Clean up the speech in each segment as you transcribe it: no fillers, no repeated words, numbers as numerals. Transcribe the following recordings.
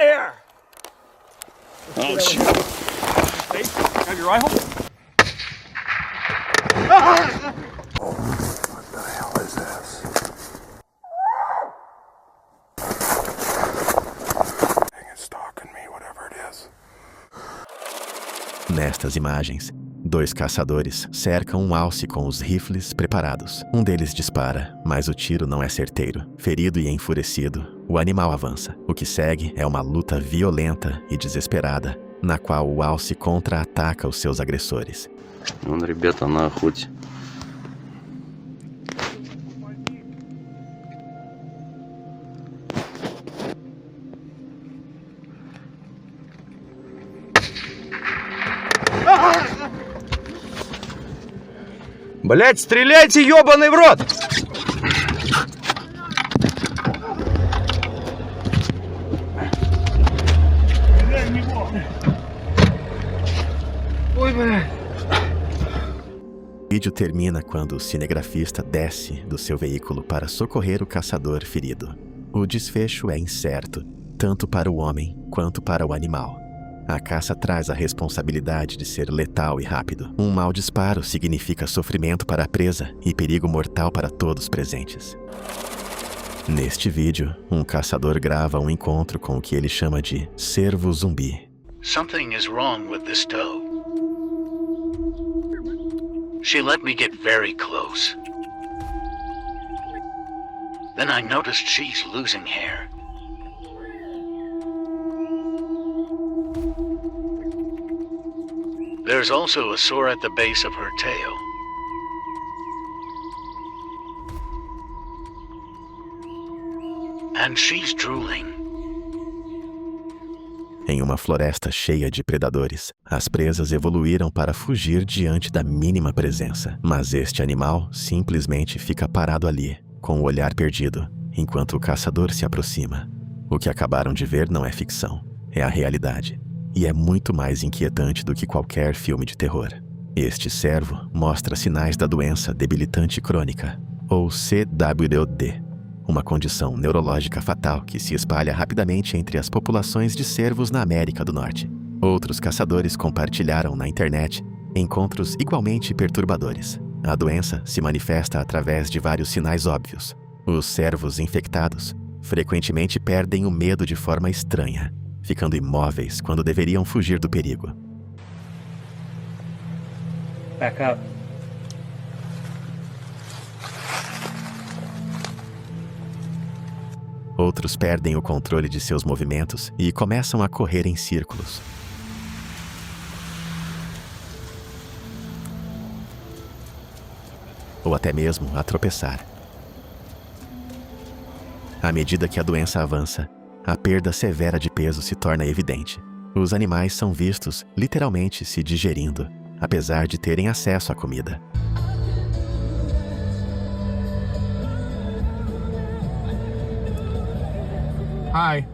of here! Oh, shit. Have your rifle? What the hell is this? It's stalking me, whatever it is. Nestas imagens, dois caçadores cercam um alce com os rifles preparados. Um deles dispara, mas o tiro não é certeiro. Ferido e enfurecido, o animal avança. O que segue é uma luta violenta e desesperada, na qual o alce contra-ataca os seus agressores. Вон ребята на охоте. Блять, стреляйте, ёбаный в рот! Ой, блядь. O vídeo termina quando o cinegrafista desce do seu veículo para socorrer o caçador ferido. O desfecho é incerto, tanto para o homem quanto para o animal. A caça traz a responsabilidade de ser letal e rápido. Um mau disparo significa sofrimento para a presa e perigo mortal para todos presentes. Neste vídeo, um caçador grava um encontro com o que ele chama de cervo zumbi. Something is wrong with this doe. She let me get very close. Then I noticed she's losing hair. There's also a sore at the base of her tail. And she's drooling. Em uma floresta cheia de predadores, as presas evoluíram para fugir diante da mínima presença. Mas este animal simplesmente fica parado ali, com o olhar perdido, enquanto o caçador se aproxima. O que acabaram de ver não é ficção, é a realidade. E é muito mais inquietante do que qualquer filme de terror. Este cervo mostra sinais da doença debilitante crônica, ou CWD, uma condição neurológica fatal que se espalha rapidamente entre as populações de cervos na América do Norte. Outros caçadores compartilharam na internet encontros igualmente perturbadores. A doença se manifesta através de vários sinais óbvios. Os cervos infectados frequentemente perdem o medo de forma estranha, ficando imóveis quando deveriam fugir do perigo. Back up. Outros perdem o controle de seus movimentos e começam a correr em círculos. Ou até mesmo a tropeçar. À medida que a doença avança, a perda severa de peso se torna evidente. Os animais são vistos literalmente se digerindo, apesar de terem acesso à comida. Hi.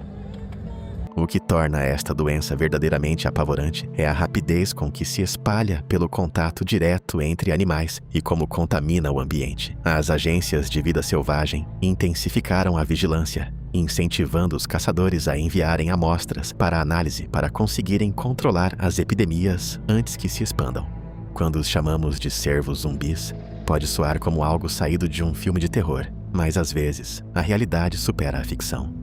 O que torna esta doença verdadeiramente apavorante é a rapidez com que se espalha pelo contato direto entre animais e como contamina o ambiente. As agências de vida selvagem intensificaram a vigilância, incentivando os caçadores a enviarem amostras para análise para conseguirem controlar as epidemias antes que se expandam. Quando os chamamos de cervos zumbis, pode soar como algo saído de um filme de terror, mas às vezes a realidade supera a ficção.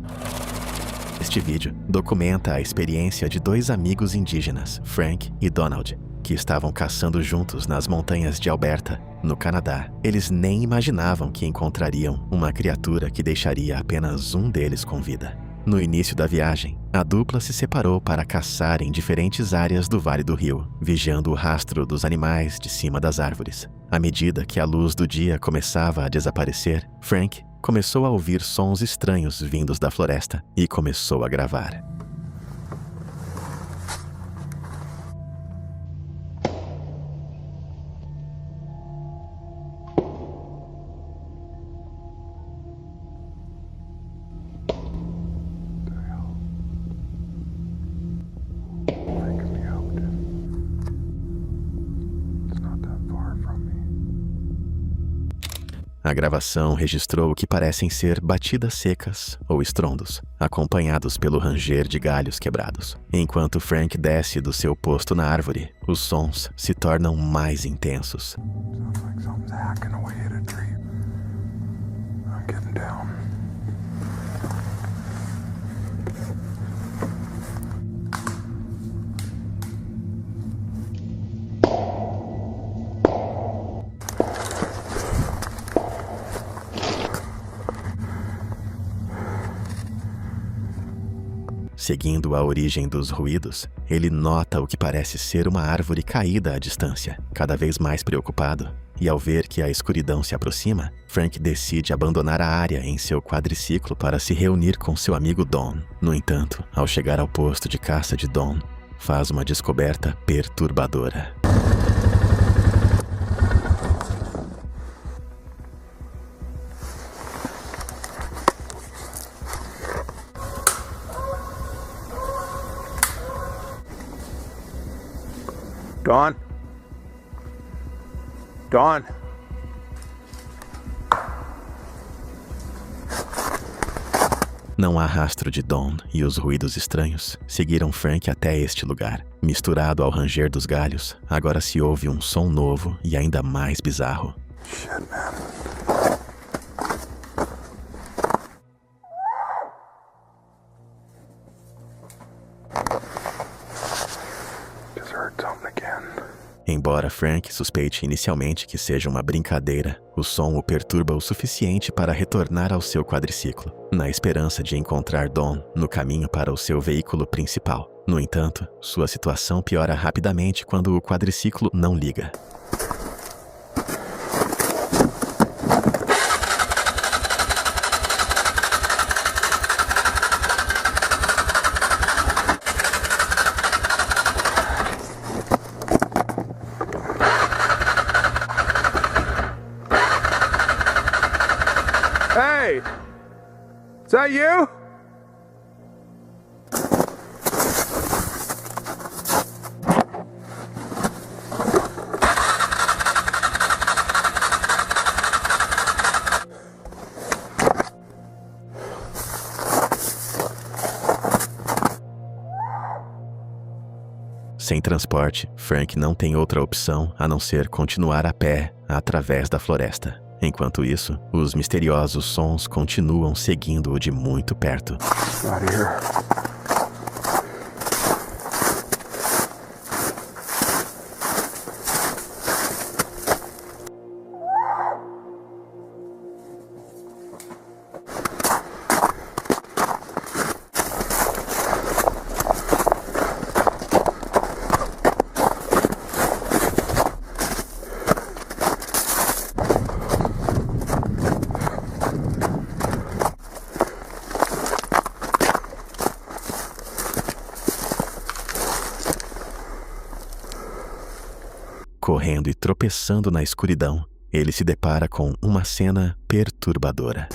Este vídeo documenta a experiência de dois amigos indígenas, Frank e Donald, que estavam caçando juntos nas montanhas de Alberta, no Canadá. Eles nem imaginavam que encontrariam uma criatura que deixaria apenas um deles com vida. No início da viagem, a dupla se separou para caçar em diferentes áreas do Vale do Rio, vigiando o rastro dos animais de cima das árvores. À medida que a luz do dia começava a desaparecer, Frank começou a ouvir sons estranhos vindos da floresta e começou a gravar. A gravação registrou o que parecem ser batidas secas ou estrondos, acompanhados pelo ranger de galhos quebrados. Enquanto Frank desce do seu posto na árvore, os sons se tornam mais intensos. Sounds like something's hacking away at a tree. I'm getting down. Seguindo a origem dos ruídos, ele nota o que parece ser uma árvore caída à distância, cada vez mais preocupado. E ao ver que a escuridão se aproxima, Frank decide abandonar a área em seu quadriciclo para se reunir com seu amigo Don. No entanto, ao chegar ao posto de caça de Don, faz uma descoberta perturbadora. Dawn? Dawn? Não há rastro de Don e os ruídos estranhos seguiram Frank até este lugar. Misturado ao ranger dos galhos, agora se ouve um som novo e ainda mais bizarro. Shit, man. Just heard something again. Embora Frank suspeite inicialmente que seja uma brincadeira, o som o perturba o suficiente para retornar ao seu quadriciclo, na esperança de encontrar Don no caminho para o seu veículo principal. No entanto, sua situação piora rapidamente quando o quadriciclo não liga. Hey! Is that you? Sem transporte, Frank não tem outra opção a não ser continuar a pé através da floresta. Enquanto isso, os misteriosos sons continuam seguindo-o de muito perto. Not here. Correndo e tropeçando na escuridão, ele se depara com uma cena perturbadora.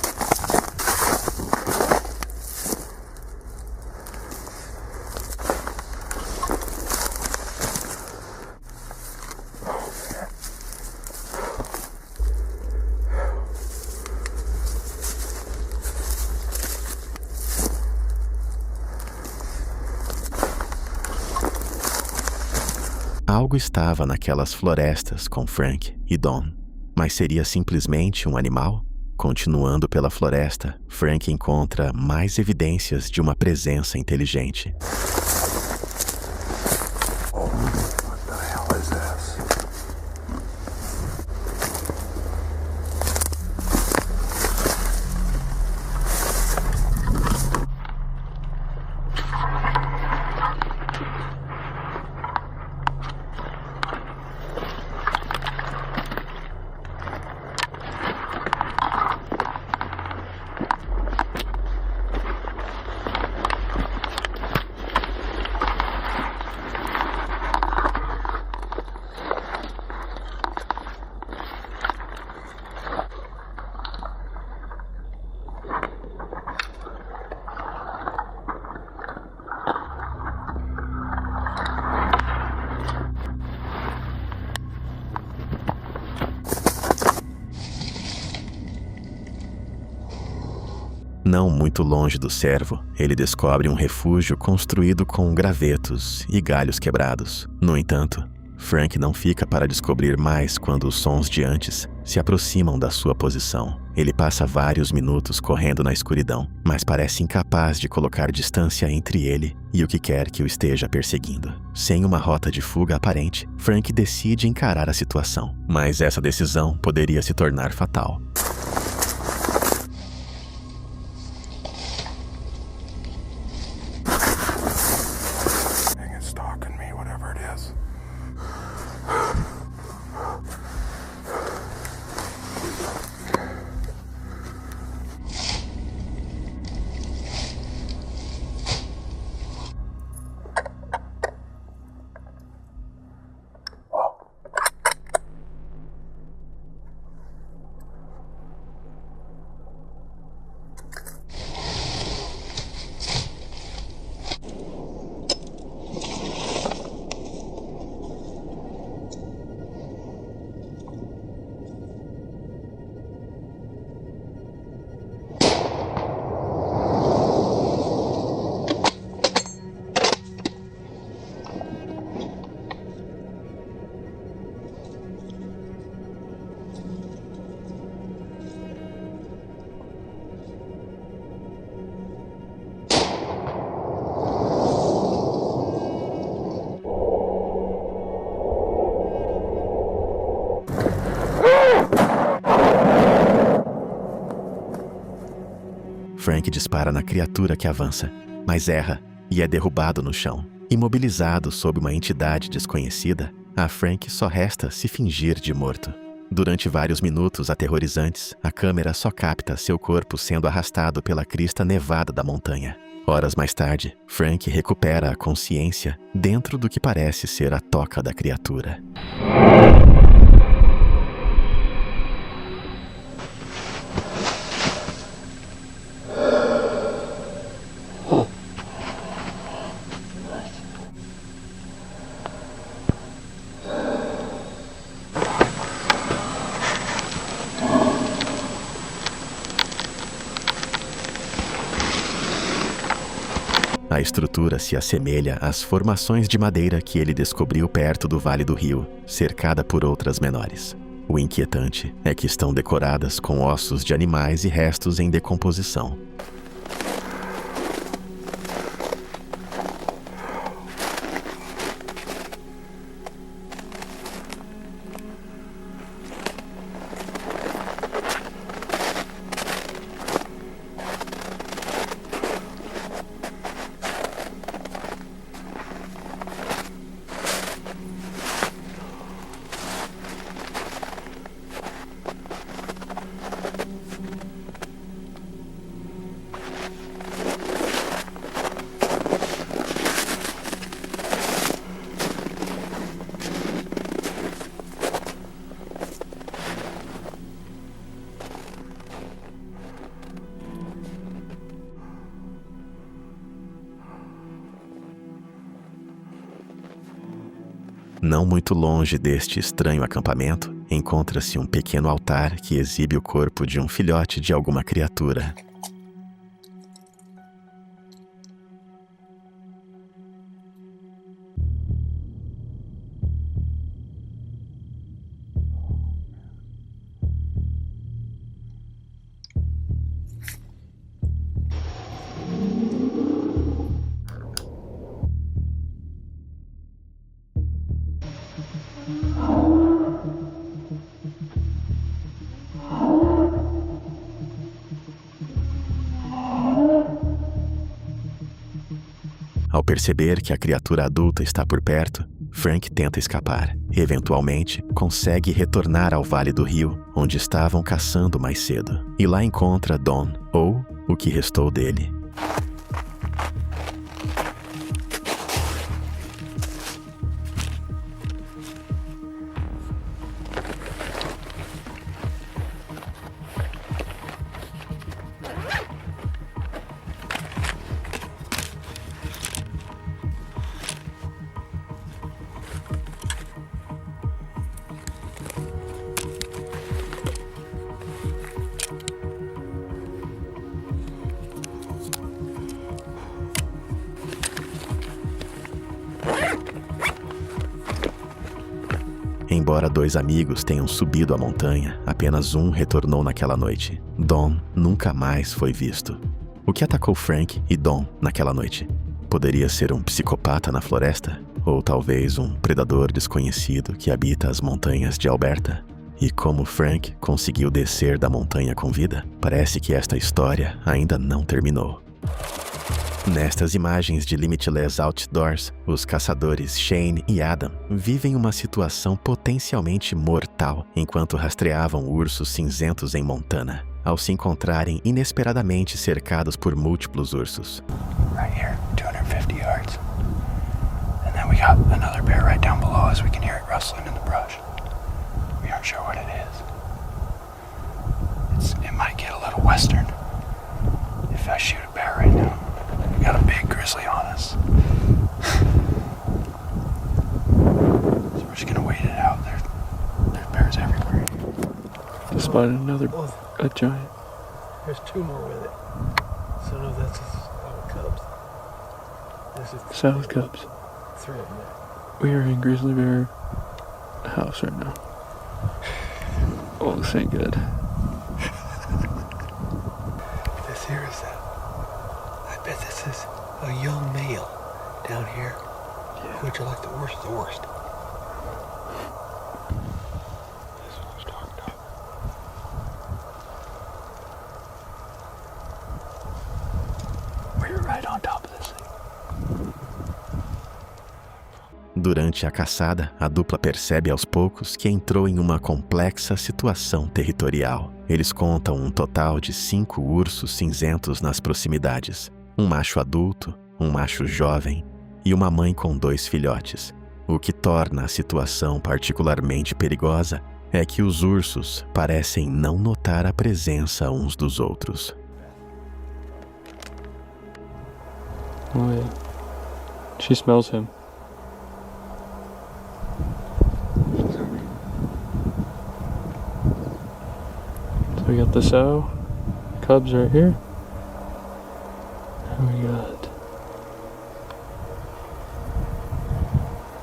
Algo estava naquelas florestas com Frank e Don, mas seria simplesmente um animal? Continuando pela floresta, Frank encontra mais evidências de uma presença inteligente. What the hell is this? Não muito longe do cervo, ele descobre um refúgio construído com gravetos e galhos quebrados. No entanto, Frank não fica para descobrir mais quando os sons de antes se aproximam da sua posição. Ele passa vários minutos correndo na escuridão, mas parece incapaz de colocar distância entre ele e o que quer que o esteja perseguindo. Sem uma rota de fuga aparente, Frank decide encarar a situação, mas essa decisão poderia se tornar fatal. Thing is stalking me, whatever it is. Frank dispara na criatura que avança, mas erra e é derrubado no chão. Imobilizado sob uma entidade desconhecida, a Frank só resta se fingir de morto. Durante vários minutos aterrorizantes, a câmera só capta seu corpo sendo arrastado pela crista nevada da montanha. Horas mais tarde, Frank recupera a consciência dentro do que parece ser a toca da criatura. A estrutura se assemelha às formações de madeira que ele descobriu perto do Vale do Rio, cercada por outras menores. O inquietante é que estão decoradas com ossos de animais e restos em decomposição. Não muito longe deste estranho acampamento, encontra-se um pequeno altar que exibe o corpo de um filhote de alguma criatura. Ao perceber que a criatura adulta está por perto, Frank tenta escapar. Eventualmente, consegue retornar ao Vale do Rio, onde estavam caçando mais cedo. E lá encontra Dawn, ou o que restou dele. Embora 2 amigos tenham subido a montanha, apenas um retornou naquela noite. Dom nunca mais foi visto. O que atacou Frank e Dom naquela noite? Poderia ser um psicopata na floresta? Ou talvez um predador desconhecido que habita as montanhas de Alberta? E como Frank conseguiu descer da montanha com vida? Parece que esta história ainda não terminou. Nestas imagens de Limitless Outdoors, os caçadores Shane e Adam vivem uma situação potencialmente mortal enquanto rastreavam ursos cinzentos em Montana, ao se encontrarem inesperadamente cercados por múltiplos ursos. Right here, 250 yards. And then we got another bear right down below us. We can hear it rustling in the brush. We aren't sure what it is. It might get a little western if I shoot a bear right now. We got a big grizzly on us. So we're just gonna wait it out. There's bears everywhere. Just spotted another a giant. There's 2 more with it. So no, that's our cubs. This is South Cubs. 3 of them there. We are in grizzly bear house right now. Oh, this ain't good. This here is I bet this is a young male down here. Yeah. Which are like the worst of the worst. This is what I was talking about. We're right on top of this thing. Durante a caçada, a dupla percebe aos poucos que entrou em uma complexa situação territorial. Eles contam um total de 5 ursos cinzentos nas proximidades. Um macho adulto, um macho jovem e uma mãe com 2 filhotes. O que torna a situação particularmente perigosa é que os ursos parecem não notar a presença uns dos outros. Oh yeah. She smells him. So we got the sow, cubs right here. And we got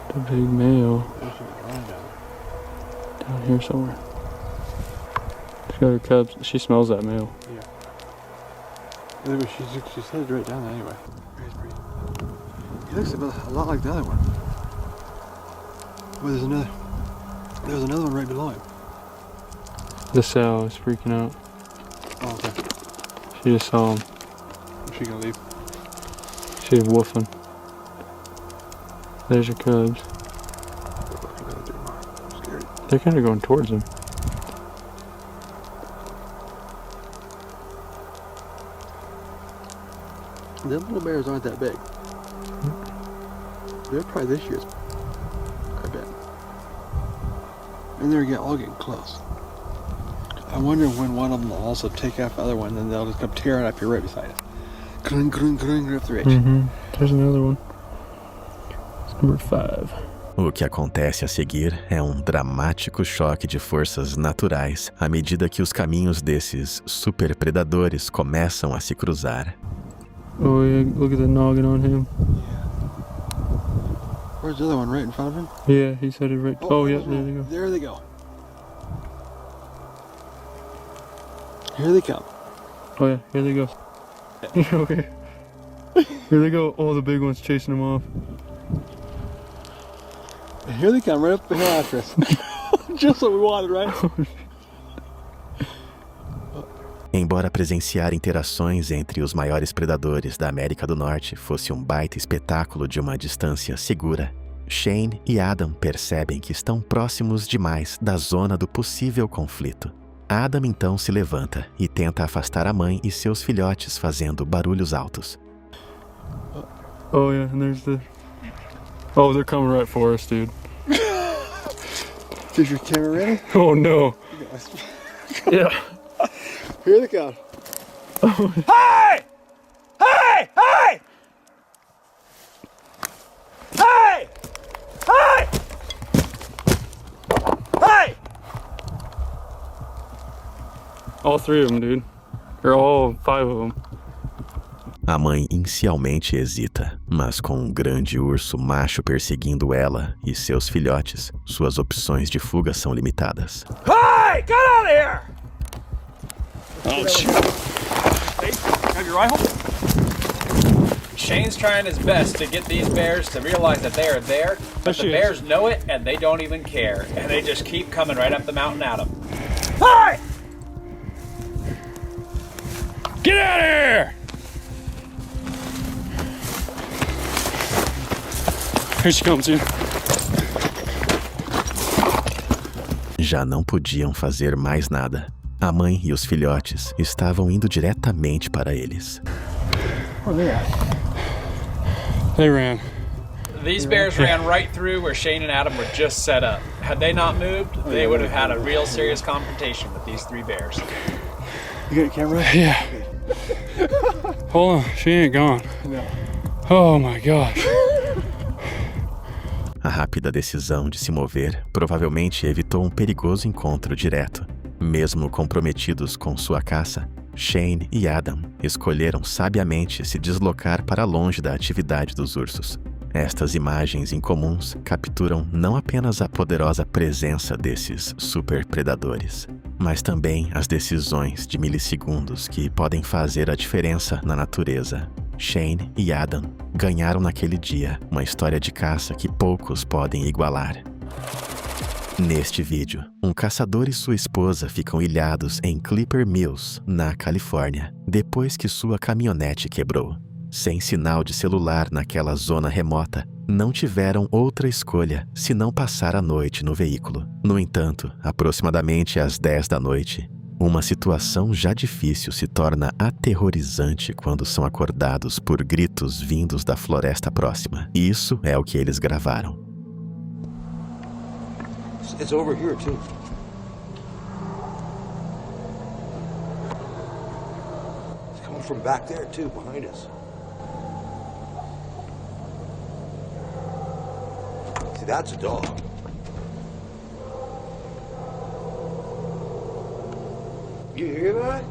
the big male down here somewhere. She's got her cubs. She smells that male. She's headed right down there anyway. He looks a lot like the other one. Well, there's another one right below him. The sow is freaking out. Oh, okay. She just saw him. Is she gonna leave? She's woofing. There's your cubs. I'm scared. They're kind of going towards him. The little bears aren't that big. They're probably this year's, I bet. And they're all getting close. I wonder when one of them will also take off the other one, and then they'll just come tearing up here right beside it. Grung, grung, grung, right up the ridge. There's another one. It's number 5. O que acontece a seguir é um dramático choque de forças naturais à medida que os caminhos desses superpredadores começam a se cruzar. Oh yeah, look at the noggin on him. Where's the other one? Right in front of him? Yeah, he's headed right. Oh yeah, there they go. There they go. Here they come. Oh yeah, here they go. Okay. Here they go. Oh, the big one's chasing him off. Here they come, right up the hill after us. Just what we wanted, right? Embora presenciar interações entre os maiores predadores da América do Norte fosse um baita espetáculo de uma distância segura, Shane e Adam percebem que estão próximos demais da zona do possível conflito. Adam então se levanta e tenta afastar a mãe e seus filhotes fazendo barulhos altos. Oh yeah, and there's the... Oh, they're coming right for us, dude. Is your camera ready? Oh no. Yeah. Here they come. Hey! Hey! Hey! Hey! Hey! Hey! All 3 of them, dude. Or all 5 of them. A mãe inicialmente hesita, mas com um grande urso macho perseguindo ela e seus filhotes, suas opções de fuga são limitadas. Hey, get out of here! Oh, shit. Have your rifle? Shane's trying his best to get these bears to realize that they are there, but the bears know it and they don't even care, and they just keep coming right up the mountain at them. Hey! Get out of here! Here she comes, dude. Já não podiam fazer mais nada. A mãe e os filhotes estavam indo diretamente para eles. They ran. These bears ran right through where Shane and Adam were just set up. Had they not moved, they would have had a real serious confrontation with these three bears. You got a camera? Yeah. Hold on, she ain't gone. Oh my gosh. A rápida decisão de se mover provavelmente evitou um perigoso encontro direto. Mesmo comprometidos com sua caça, Shane e Adam escolheram sabiamente se deslocar para longe da atividade dos ursos. Estas imagens incomuns capturam não apenas a poderosa presença desses superpredadores, mas também as decisões de milissegundos que podem fazer a diferença na natureza. Shane e Adam ganharam naquele dia uma história de caça que poucos podem igualar. Neste vídeo, um caçador e sua esposa ficam ilhados em Clipper Mills, na Califórnia, depois que sua caminhonete quebrou. Sem sinal de celular naquela zona remota, não tiveram outra escolha senão passar a noite no veículo. No entanto, aproximadamente às 10 da noite, uma situação já difícil se torna aterrorizante quando são acordados por gritos vindos da floresta próxima. Isso é o que eles gravaram. It's over here, too. It's coming from back there, too, behind us. See, that's a dog. You hear that?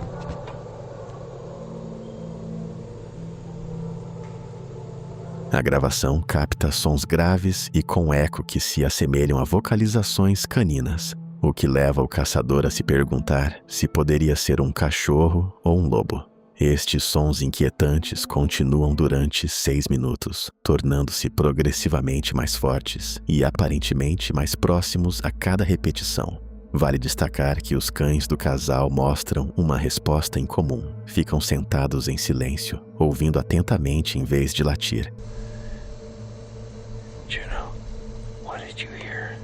A gravação capta sons graves e com eco que se assemelham a vocalizações caninas, o que leva o caçador a se perguntar se poderia ser um cachorro ou um lobo. Estes sons inquietantes continuam durante 6 minutos, tornando-se progressivamente mais fortes e aparentemente mais próximos a cada repetição. Vale destacar que os cães do casal mostram uma resposta incomum. Ficam sentados em silêncio, ouvindo atentamente em vez de latir. Juno, what did you hear?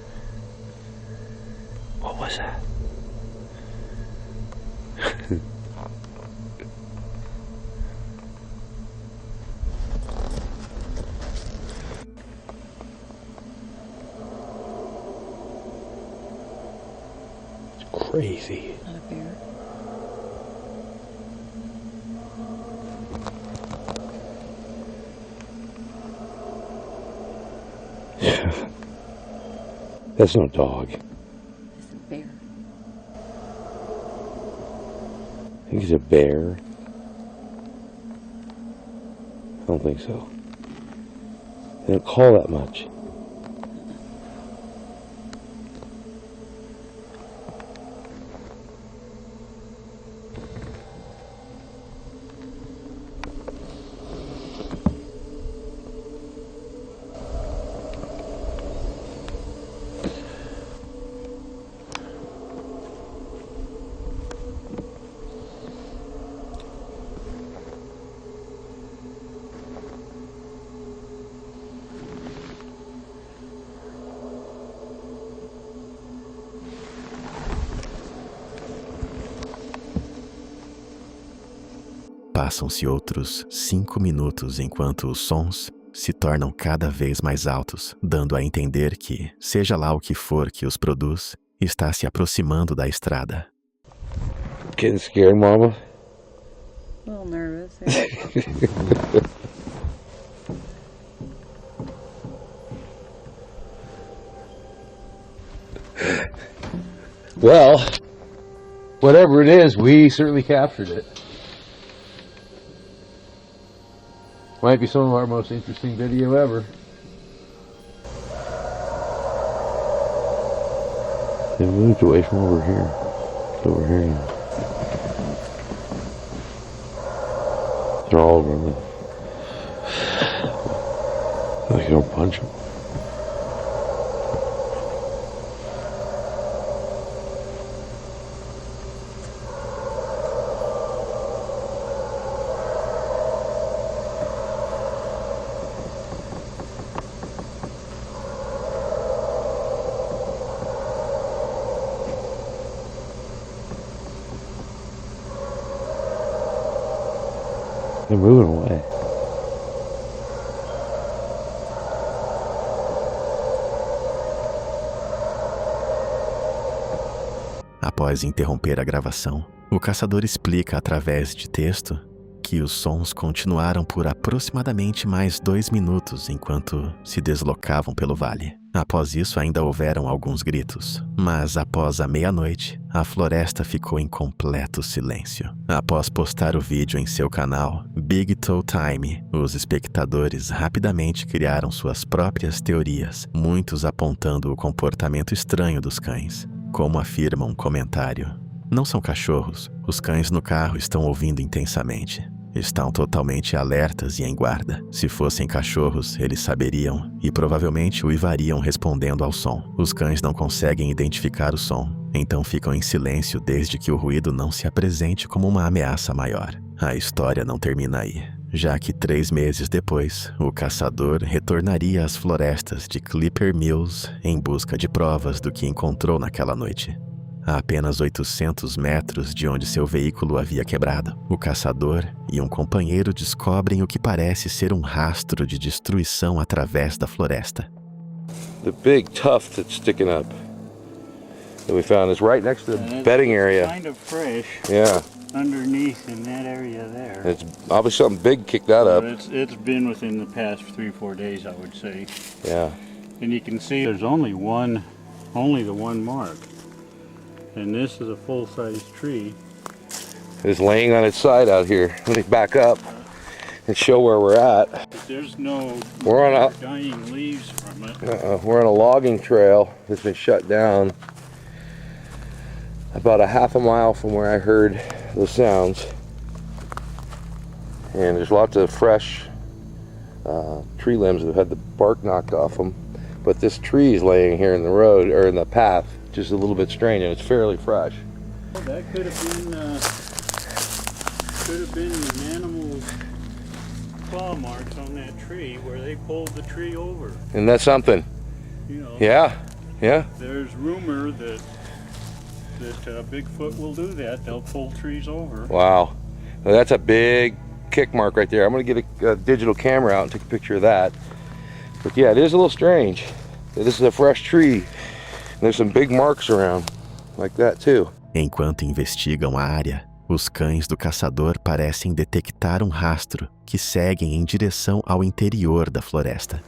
What was that? It's crazy. Not a bear. That's no dog. It's a bear. I think it's a bear. I don't think so. They don't call that much. Passam-se outros 5 minutos enquanto os sons se tornam cada vez mais altos, dando a entender que, seja lá o que for que os produz, está se aproximando da estrada. Getting scared, Mama? A little nervous. Yeah. Well, whatever it is, we certainly captured it. Might be some of our most interesting video ever. They moved away from over here. It's over here now. They're all over me. I can punch them. They're moving away. Após interromper a gravação, o caçador explica através de texto que os sons continuaram por aproximadamente mais 2 minutos enquanto se deslocavam pelo vale. Após isso, ainda houveram alguns gritos, mas após a meia-noite, a floresta ficou em completo silêncio. Após postar o vídeo em seu canal, Big Toe Time, os espectadores rapidamente criaram suas próprias teorias, muitos apontando o comportamento estranho dos cães. Como afirma um comentário: não são cachorros, os cães no carro estão ouvindo intensamente. Estão totalmente alertas e em guarda. Se fossem cachorros, eles saberiam e provavelmente uivariam respondendo ao som. Os cães não conseguem identificar o som, então ficam em silêncio desde que o ruído não se apresente como uma ameaça maior. A história não termina aí, já que 3 meses depois, o caçador retornaria às florestas de Clipper Mills em busca de provas do que encontrou naquela noite. A apenas 800 metros de onde seu veículo havia quebrado, o caçador e um companheiro descobrem o que parece ser um rastro de destruição através da floresta. The big tuft that's sticking up that we found is right next to the bedding area. Kind of fresh. Yeah. Underneath in that area there. It's obviously something big kicked that up. It's been within the past 3-4 days, I would say. Yeah. And you can see there's only the one mark. And this is a full-size tree. It's laying on its side out here. Let me back up and show where we're at. But there's no We're on dying leaves from it. we're on a logging trail that's been shut down about a half a mile from where I heard the sounds. And there's lots of fresh tree limbs that have had the bark knocked off them. But this tree is laying here in the road, or in the path, just a little bit strange, and it's fairly fresh. That could have been an animal's claw marks on that tree where they pulled the tree over. And that's something. You know. Yeah, yeah. There's rumor that Bigfoot will do that. They'll pull trees over. Wow. Well, that's a big kick mark right there. I'm going to get a digital camera out and take a picture of that. But yeah, it is a little strange. This is a fresh tree. There's some big marks around like that too. Enquanto investigam a área, os cães do caçador parecem detectar um rastro que seguem em direção ao interior da floresta.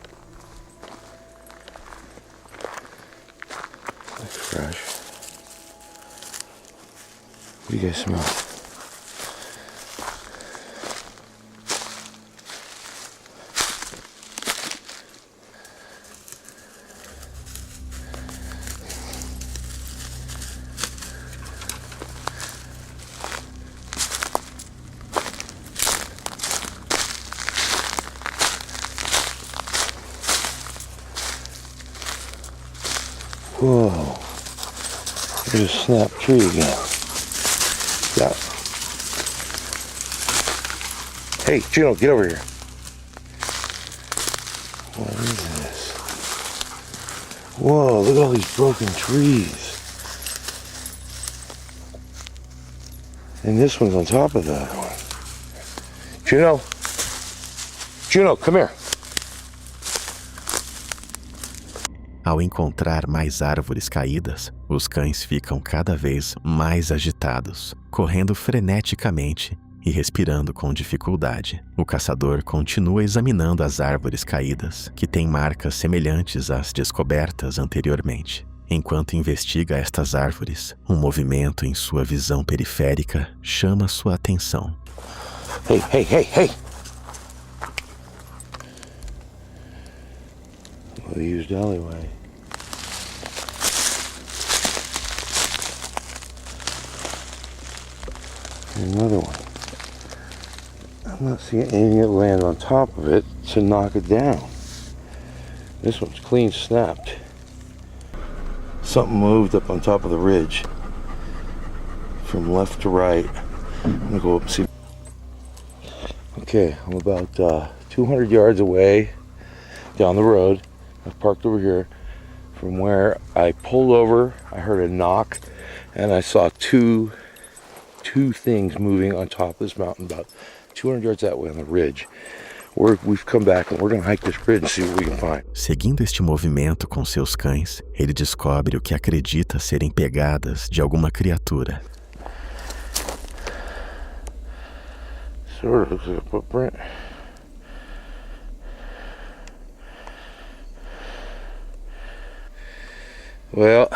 That's fresh. What do you guys smell? Whoa, there's a snap tree again. Yeah. Hey, Juno, get over here. What is this? Whoa, look at all these broken trees. And this one's on top of that one. Juno, come here. Ao encontrar mais árvores caídas, os cães ficam cada vez mais agitados, correndo freneticamente e respirando com dificuldade. O caçador continua examinando as árvores caídas, que têm marcas semelhantes às descobertas anteriormente. Enquanto investiga estas árvores, um movimento em sua visão periférica chama sua atenção. Hey. The used alleyway. And another one. I'm not seeing anything that landed on top of it to knock it down. This one's clean snapped. Something moved up on top of the ridge from left to right. I'm gonna go up and see. Okay, I'm about 200 yards away down the road. I've parked over here. From where I pulled over, I heard a knock and I saw two things moving on top of this mountain about 200 yards that way on the ridge. We've come back and we're going to hike this ridge and see what we can find. Seguindo este movimento com seus cães, ele descobre o que acredita serem pegadas de alguma criatura. Sort of looks like a footprint. Well,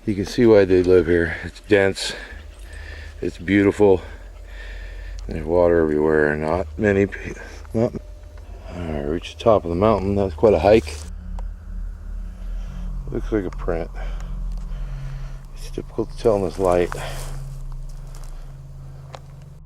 you can see why they live here. It's dense, it's beautiful, there's water everywhere. Not many people. I reached the top of the mountain. That's quite a hike. Looks like a print. It's difficult to tell in this light.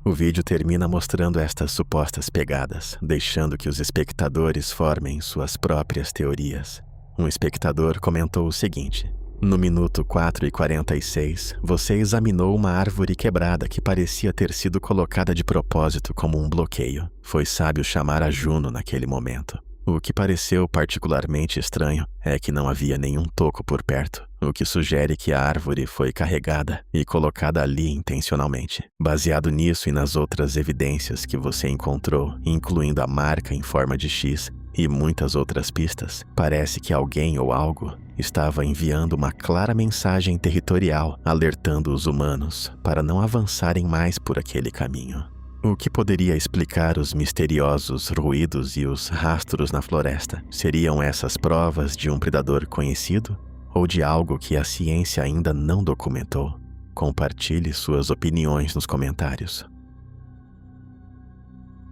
O vídeo termina mostrando estas supostas pegadas, deixando que os espectadores formem suas próprias teorias. Um espectador comentou o seguinte: no minuto 4:46, você examinou uma árvore quebrada que parecia ter sido colocada de propósito como um bloqueio. Foi sábio chamar a Juno naquele momento. O que pareceu particularmente estranho é que não havia nenhum toco por perto, o que sugere que a árvore foi carregada e colocada ali intencionalmente. Baseado nisso e nas outras evidências que você encontrou, incluindo a marca em forma de X e muitas outras pistas, parece que alguém ou algo estava enviando uma clara mensagem territorial, alertando os humanos para não avançarem mais por aquele caminho. O que poderia explicar os misteriosos ruídos e os rastros na floresta? Seriam essas provas de um predador conhecido? Ou de algo que a ciência ainda não documentou? Compartilhe suas opiniões nos comentários.